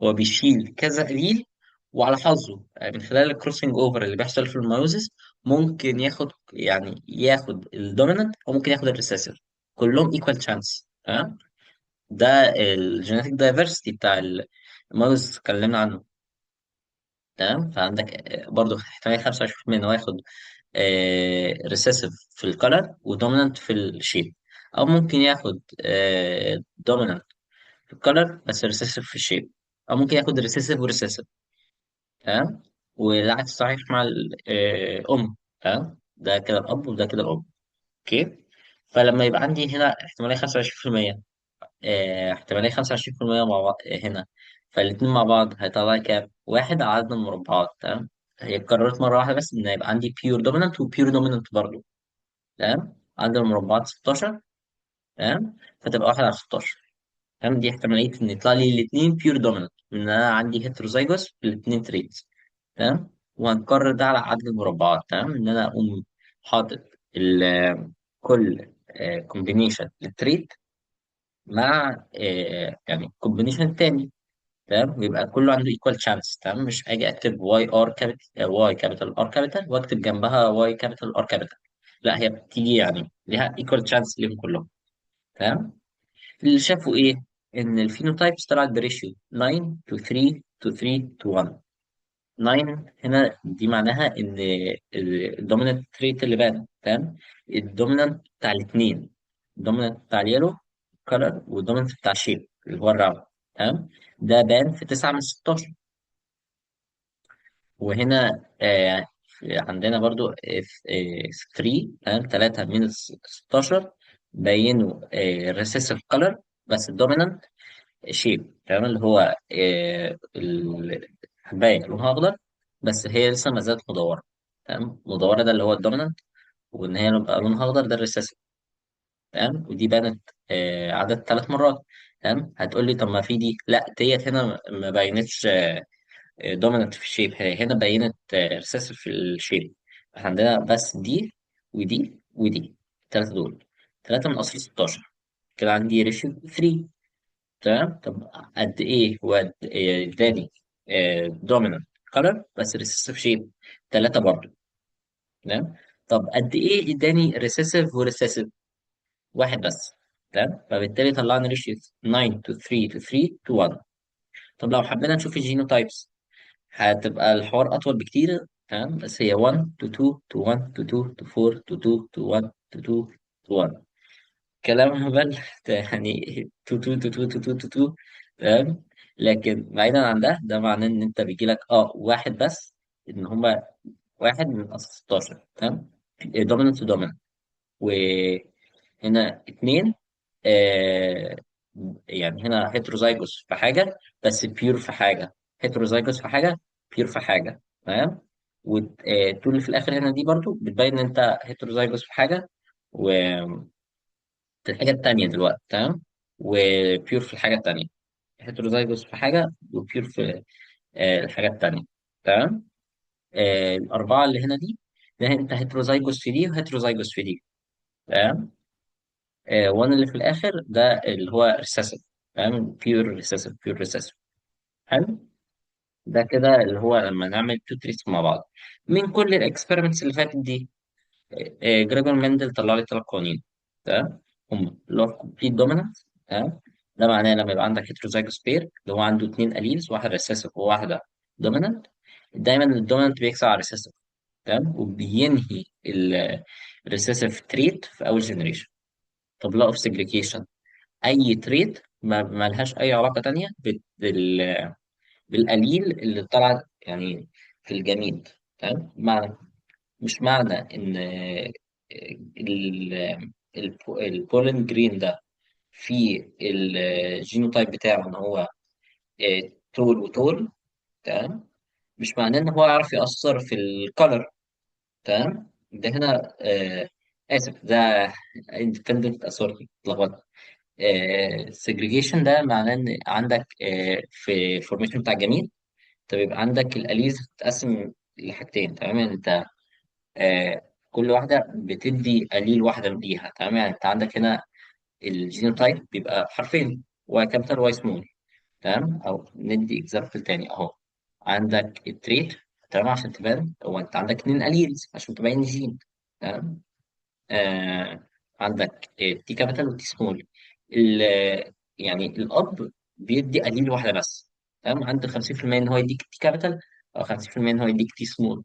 هو بيشيل كذا قليل. وعلى حظه من خلال الكروسنج اوفر اللي بيحصل في الميوزيس، ممكن ياخد الدومينانت او ممكن ياخد الريسيسيف، كلهم ايكوال تشانس. تمام. ده الجينيتك دايفرستي بتاع الميوزيس اتكلمنا عنه. تمام. فعندك برضه احتمال 25% ان هو ياخد ريسيسيف في الكالر ودومينانت في الشيب، او ممكن ياخد دومينانت في الكالر بس ريسيسيف في الشيب، او ممكن ياخد ريسيسيف وريسيسيف. تمام. والعكس صحيح مع الام. تمام، ده كده الاب وده كده الام. اوكي. فلما يبقى عندي هنا احتماليه 25%، احتماليه 25% مع بعض هنا، فالاتنين مع بعض هيطلع كام؟ واحد على عدد المربعات. تمام. هي اتكررت مره واحده بس، ان يبقى عندي بيور دومينانت وبيور دومينانت برضه. تمام. عدد المربعات 16. تمام. فتبقى 1 على 16. تمام. دي احتماليه ان يطلع لي الاثنين بيور دومينانت، ان انا عندي هيتروزايجوس في الاثنين تريتس. تمام. وهنكرر ده على عدد المربعات. تمام. ان انا اقوم حاطط كل كومبينيشن للتريت مع يعني التاني. تمام. ويبقى كله عنده ايكوال تشانس. تمام. مش اجي اكتب واي كابيتال ار كابيتال واكتب جنبها واي كابيتال ار كابيتال. لا، هي بتيجي يعني ليها ايكوال تشانس ليهم كلهم. تمام. اللي شافوا ايه؟ ان الفينوتايبس طلعت بريشيو 9 to 3 to 3 to 1. 9 هنا دي معناها ان الدومينانت تريت اللي بان. تمام. الدومينانت بتاع الاثنين، الدومينانت بتاع اليلو كلر والدومينانت بتاع الشيب اللي هو الراوند. تمام. ده بان في 9 من 16. وهنا عندنا برضو في 3، تمام، 3 من 16 بينوا الريسيسيف كلر بس الدومينانت شيب. تمام. اللي هو الحباية لونها أخضر، بس هي لسه ما زالت مدورة. تمام. مدورة ده اللي هو الدومينانت، وإن هي يبقى لونها أخضر ده الريسيسيف. تمام. ودي بانت عدد 3 مرات. تمام. هتقول لي طب ما في دي، لا ديت هنا ما بينتش دومينانت في الشيب، هي هنا بينت ريسيسيف في الشيب. احنا عندنا بس دي ودي ودي، الثلاثة دول، 3 من أصل 16. كده عندي ريشيو 3. تمام. طب قد ايه هو اداني دومينانت كلر بس ريسيسيف شيب؟ 3 برضه. تمام. طب قد ايه اداني ريسيسيف وريسيسيف؟ واحد بس. تمام. فبالتالي طلعنا ريشيو 9 to 3 to 3 to 1. طب لو حبينا نشوف الجينوتايبس، هتبقى الحوار اطول بكتير. تمام. بس هي 1 to 2 to 1 to 2 to 4 to 2 to 1 to 2 to 1. كلام هبل يعني 2 2 2 2 2 2 2. تمام. لكن بعيدا عن ده، ده معناه ان انت بيجي لك واحد بس، ان هما واحد من اصل 16. تمام. دوميننت تو دوميننت. وهنا اتنين آه يعني هنا هيتروزايجوس في حاجه بس بيور في حاجه، هيتروزايجوس في حاجه بيور في حاجه. تمام. والتول اللي في الاخر هنا دي برضو بتبين ان انت هيتروزايجوس في حاجه في الحاجة التانية دلوقتي. تمام. وبيور في الحاجة التانية، هيتروزايجوس في حاجة وبيور في الحاجة التانية. تمام. الأربعة اللي هنا دي، ده أنت هيتروزايجوس في دي وهيتروزايجوس في دي. تمام. وان اللي في الآخر ده اللي هو ريسيسيف. تمام. بيور ريسيسيف بيور ريسيسيف. حلو. ده كده اللي هو لما نعمل تو تريس مع بعض. من كل الاكسبيرمنتس اللي فاتت دي، جريجور مندل طلع لي ثلاث قوانين. تمام. هم لو كومبليت دومينانس. تمام. ده معناه لما يبقى عندك هيتروزايجوس بير اللي هو عنده اثنين اليلز، واحد ريسيسيف وواحده دومينانت، دايما الدومينانت بيكسب على الريسيسيف. تمام. وبينهي الريسيسيف تريت في اول جنريشن. طب لا اوف سيجريجيشن، اي تريت ما لهاش اي علاقه تانيه بالاليل اللي طلع يعني في الجنين. تمام. مش معنى ان البولين جرين ده في الجينوتايب بتاعه ان هو تول وتول. تمام. مش معناه ان هو يعرف يأثر في الكالر. تمام. ده هنا اسف، ده independent سوري اتلخبطت. segregation ده معناه ان عندك في الفورميشن بتاع الجميل، طب يبقى عندك الاليز بتتقسم لحاجتين. تمام. يعني انت كل واحده بتدي قليل واحده ليها. تمام. يعني انت عندك هنا الجينوتايب بيبقى حرفين، واي كابيتال واي سمول. تمام. او ندي اكزامبل تاني اهو، عندك التريت. تمام. عشان تبان هو انت عندك اتنين اليلز عشان تبين الجين. تمام. عندك تي كابيتال وتي سمول. يعني الاب بيدي قليل واحده بس. تمام. عنده 50% ان هو يديك تي كابيتال، او 50% ان هو يديك تي سمول.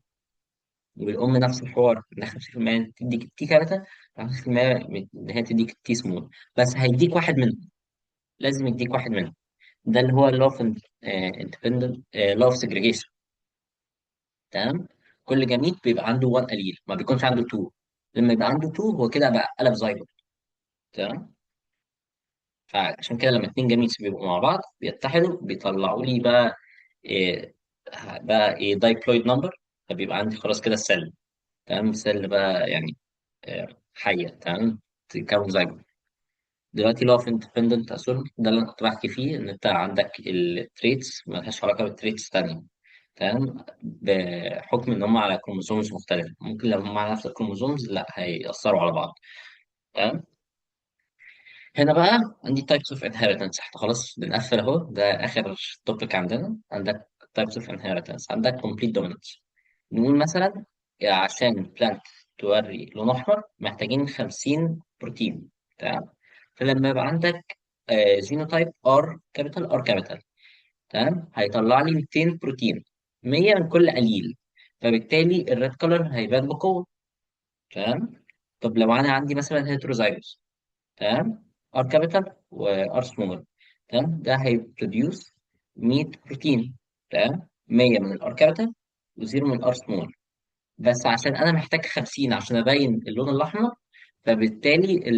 والام نفس الحوار، ان 50% تديك تي كابيتال، 50% ان هي تديك تي سمول. بس هيديك واحد منهم، لازم يديك واحد منهم. ده اللي هو اللوف اندبندنت لوف سيجريجيشن. تمام. كل جميل بيبقى عنده 1 قليل، ما بيكونش عنده 2. لما يبقى عنده 2 هو كده بقى قلب زيجوت. تمام. فعشان كده لما اتنين جميل بيبقوا مع بعض بيتحدوا بيطلعوا لي بقى إيه، ايه دايبلويد نمبر. فبيبقى عندي خلاص كده السل. تمام. سل بقى يعني حيه. تمام. تكون زيجوت. دلوقتي لو في اندبندنت اسورت ده اللي انا كنت بحكي فيه، ان انت عندك التريتس مالهاش علاقه بالتريتس تانية. تمام. بحكم ان هم على كروموسومز مختلفه، ممكن لو هم على نفس الكروموسومز لا هيأثروا على بعض. تمام. هنا بقى عندي types of inheritance. احنا خلاص بنقفل اهو، ده اخر توبيك عندنا. عندك types of inheritance، عندك complete dominance. نقول مثلا عشان البلانت توري لون احمر محتاجين 50 بروتين. تمام. فلما يبقى عندك جينوتايب ار كابيتال ار كابيتال، تمام، هيطلع لي 200 بروتين، 100 من كل قليل. فبالتالي الريد كولر هيبان بقوه. تمام. طب لو انا عندي مثلا هيتروزايجوس، تمام، ار كابيتال وار سمول، تمام، ده هيبروديوس 100 بروتين. تمام. 100 من الار كابيتال وزيرو من الار سمول. بس عشان انا محتاج 50 عشان ابين اللون الاحمر، فبالتالي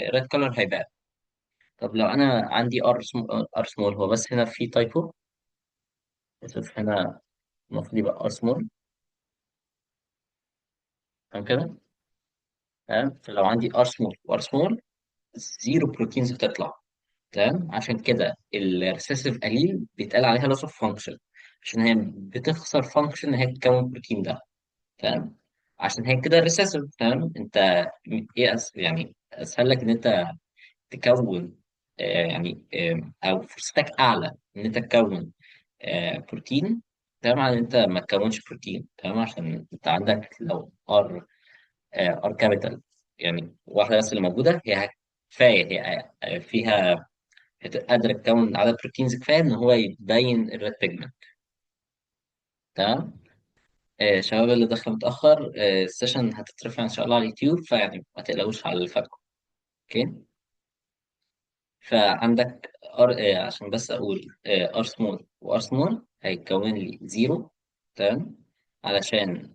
الريد كولر هيبان. طب لو انا عندي ار سمول، هو بس هنا في تايبو. شوف هنا، المفروض يبقى ار سمول. تمام كده. تمام. فلو عندي ار سمول وار سمول، زيرو بروتينز بتطلع. تمام. عشان كده الريسيسيف الين بيتقال عليها لوس اوف فانكشن، عشان هي بتخسر فانكشن ان هي تكون البروتين ده. تمام. عشان هي كده ريسيسيف. تمام. انت ايه يعني اسهل لك ان انت تكون يعني او فرصتك اعلى ان انت تكون بروتين. تمام. عن ان انت ما تكونش بروتين. تمام. عشان انت عندك لو ار كابيتال يعني واحده بس اللي موجوده، هي كفايه، هي فيها قادره تكون عدد بروتينز كفايه ان هو يبين الريد بيجمنت. تمام. شباب اللي دخل متاخر، السيشن هتترفع ان شاء الله على اليوتيوب، فيعني ما تقلقوش على اللي فاتكم. اوكي. فعندك عشان بس اقول ار سمول وار سمول هيتكون لي زيرو. تمام. علشان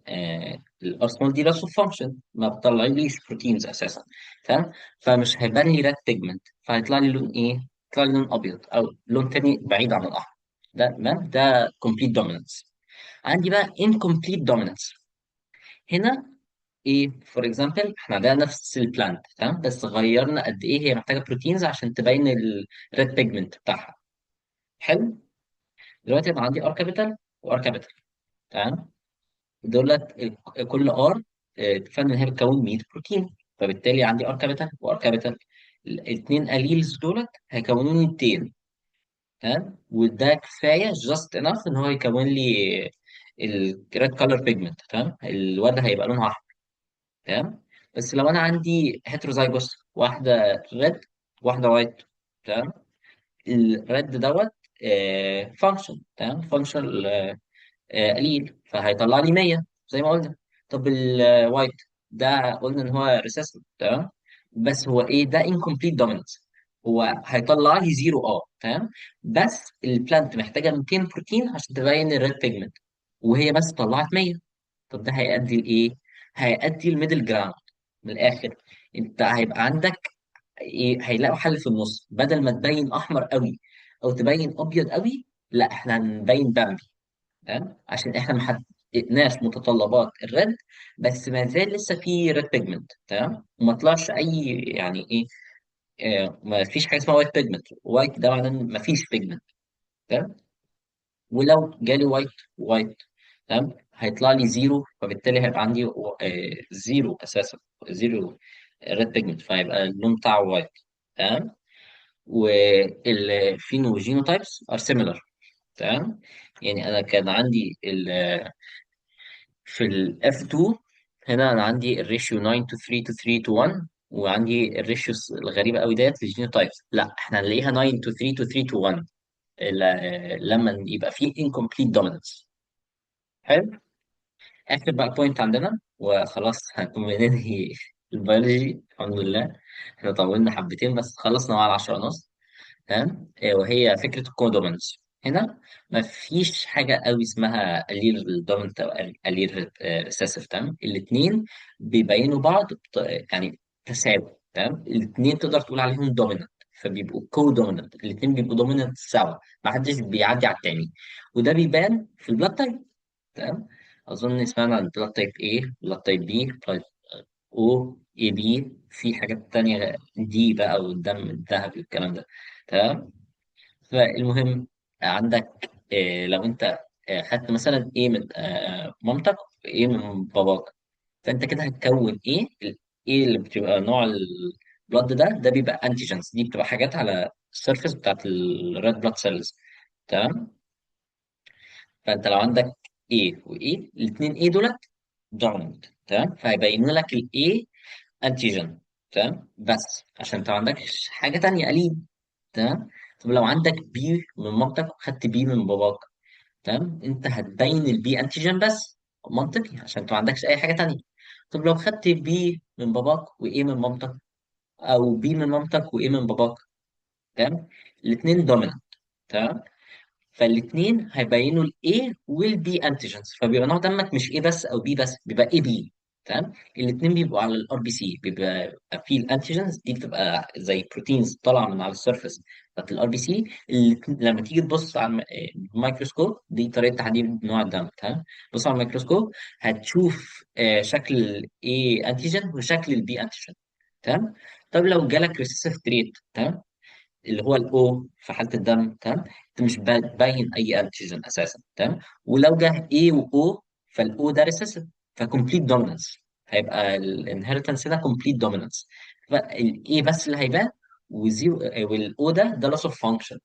الار سمول دي لوس اوف فانكشن، ما بتطلعليش بروتينز اساسا. تمام. فمش هيبان لي ريد بيجمنت، فهيطلع لي لون ايه؟ يطلع لي لون ابيض او لون تاني بعيد عن الاحمر. ده تمام. ده complete dominance. عندي بقى incomplete dominance. هنا ايه؟ فور اكزامبل احنا عندنا نفس البلانت، تمام، بس غيرنا قد ايه هي محتاجه بروتينز عشان تبين الريد بيجمنت بتاعها. حلو. دلوقتي انا عندي ار كابيتال وار كابيتال. تمام. دولت كل ار اتفقنا ان هي بتكون 100 بروتين. فبالتالي عندي ار كابيتال وار كابيتال، الاثنين اليلز دولت هيكونوا لي 200. تمام، وده كفايه جاست انف ان هو يكون لي الريد كولر بيجمنت. تمام، الورده هيبقى لونها احمر. تمام. بس لو انا عندي هيتروزايجوس، واحده ريد واحده وايت، تمام، الريد دوت فانكشن، تمام، فانكشن قليل، فهيطلع لي 100 زي ما قلنا. طب الوايت ده قلنا ان هو ريسيسيف، تمام، بس هو ايه ده incomplete dominance. هو هيطلع لي زيرو، تمام، بس البلانت محتاجه 200 بروتين عشان تبين الريد بيجمنت، وهي بس طلعت 100. طب ده هيؤدي لايه؟ هيؤدي الميدل جراوند. من الاخر، انت هيبقى عندك ايه؟ هيلاقوا حل في النص، بدل ما تبين احمر قوي او تبين ابيض قوي، لا احنا هنبين بامبي. تمام، عشان احنا ما حققناش متطلبات الريد، بس ما زال لسه في ريد بيجمنت. تمام، وما طلعش اي يعني ايه، ما فيش حاجه اسمها وايت بيجمنت. وايت ده معناه ان ما فيش بيجمنت. تمام، ولو جالي وايت وايت، تمام، هيطلع لي زيرو، فبالتالي هيبقى عندي زيرو اساسا، زيرو ريد بيجمنت، فهيبقى اللون بتاعه وايت. تمام، والفينوجينوتايبس ار سيميلر. تمام، يعني انا كان عندي في ال F2 هنا انا عندي الريشيو 9 to 3 to 3 to 1، وعندي الريشيو الغريبه قوي ديت للجينوتايبس، لا احنا هنلاقيها 9 to 3 to 3 to 1 لما يبقى فيه incomplete dominance. حلو. اخر بقى بوينت عندنا وخلاص هنكون بننهي البيولوجي الحمد لله. احنا طولنا حبتين بس خلصنا على 10 ونص. تمام، وهي فكره الكودومينس. هنا ما فيش حاجه قوي اسمها الير دومينت او الير ريسيسيف. تمام، الاثنين بيبينوا بعض يعني تساوي. تمام، الاثنين تقدر تقول عليهم دوميننت، فبيبقوا كو دوميننت، الاثنين بيبقوا دوميننت سوا، ما حدش بيعدي على التاني. وده بيبان في البلاد تايب. تمام، اظن سمعنا عن بلاد تايب A، بلاد تايب B، بلاد او اي بي، في حاجات تانية دي بقى، والدم الذهبي والكلام ده. تمام، فالمهم عندك لو انت خدت مثلا ايه من مامتك وايه من باباك، فانت كده هتكون ايه ايه اللي بتبقى نوع البلد ده بيبقى انتيجنز، دي بتبقى حاجات على السيرفيس بتاعت الريد بلاد سيلز. تمام، فانت لو عندك ايه وايه، الاثنين ايه دولت دوميننت. تمام، فهيبين لك الايه انتيجن. تمام، بس عشان انت ما عندكش حاجه تانية قليل. تمام، طب لو عندك بي من مامتك وخدت بي من باباك، تمام، انت هتبين البي انتيجين بس، منطقي عشان انت ما عندكش اي حاجه تانية. طب لو خدت بي من باباك وايه من مامتك، او بي من مامتك وايه من باباك، تمام، الاثنين دومينانت. تمام، فالاثنين هيبينوا الاي والبي انتيجنز، فبيبقى نوع دمك مش ايه بس او بي بس، بيبقى اي بي. تمام، الاثنين بيبقوا على الار بي سي، بيبقى في الانتيجنز دي بتبقى زي بروتينز طالعه من على السيرفيس بتاعت الار بي سي. لما تيجي تبص على الميكروسكوب، دي طريقه تحديد نوع الدم. تمام، بص على الميكروسكوب هتشوف شكل الاي انتيجن وشكل البي انتيجن. تمام، طب لو جالك ريسيسيف تريت، تمام، اللي هو الاو في حاله الدم، تمام، انت مش باين اي انتيجين اساسا. تمام، ولو جه اي واو، فالاو ده ريسيسيف، فكومبليت دومينانس، هيبقى الانهيرتنس ده كومبليت دومينانس، فالاي بس اللي هيبان، وزيرو، والاو ده لوس اوف فانكشن.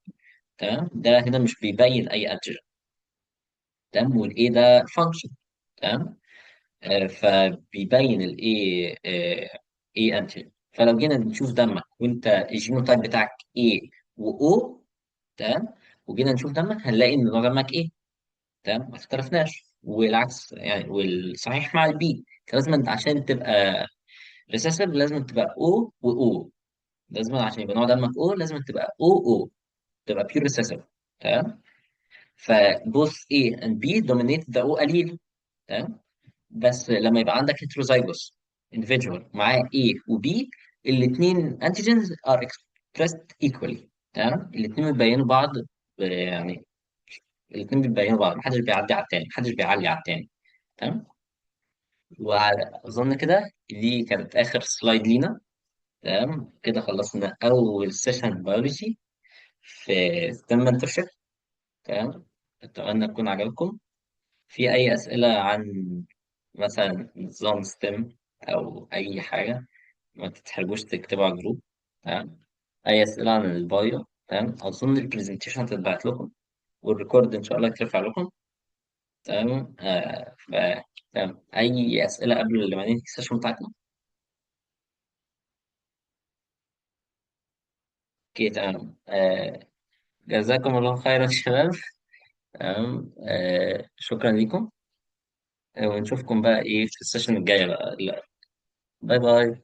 تمام، ده هنا مش بيبين اي انتيجين. تمام، والاي ده فانكشن. تمام، فبيبين الاي اي انتيجين. فلو جينا نشوف دمك وانت الجينوتايب بتاعك ايه واو، تمام، وجينا نشوف دمك هنلاقي ان نوع دمك ايه. تمام، ما اختلفناش، والعكس يعني، والصحيح مع البي. فلازم انت عشان تبقى ريسيسيف لازم تبقى او واو، لازم عشان يبقى نوع دمك او لازم تبقى او، تبقى بيور ريسيسيف. تمام، فبوث A and B dominate the O allele. تمام، بس لما يبقى عندك heterozygous individual معاه A و B، الاثنين antigens are expressed equally. تمام، الاثنين بيبينوا بعض يعني، الاثنين بيبينوا بعض، محدش بيعدي على التاني، محدش بيعلي على التاني. تمام، واظن كده دي كانت اخر سلايد لينا. تمام، كده خلصنا اول سيشن بيولوجي في ستيم منتورشيب. تمام، اتمنى تكون عجبكم. في اي اسئله عن مثلا نظام ستيم او اي حاجه، ما تتحرجوش تكتبوا على الجروب. تمام، اي اسئله عن البايو تمام. اظن البرزنتيشن هتتبعت لكم، والريكورد ان شاء الله يترفع لكم. تمام. تمام. اي اسئله قبل ما ننهي السيشن بتاعتنا؟ اوكي تمام. جزاكم الله خيرا يا شباب. تمام. شكرا لكم. ونشوفكم بقى ايه في السيشن الجايه بقى. لا. باي باي.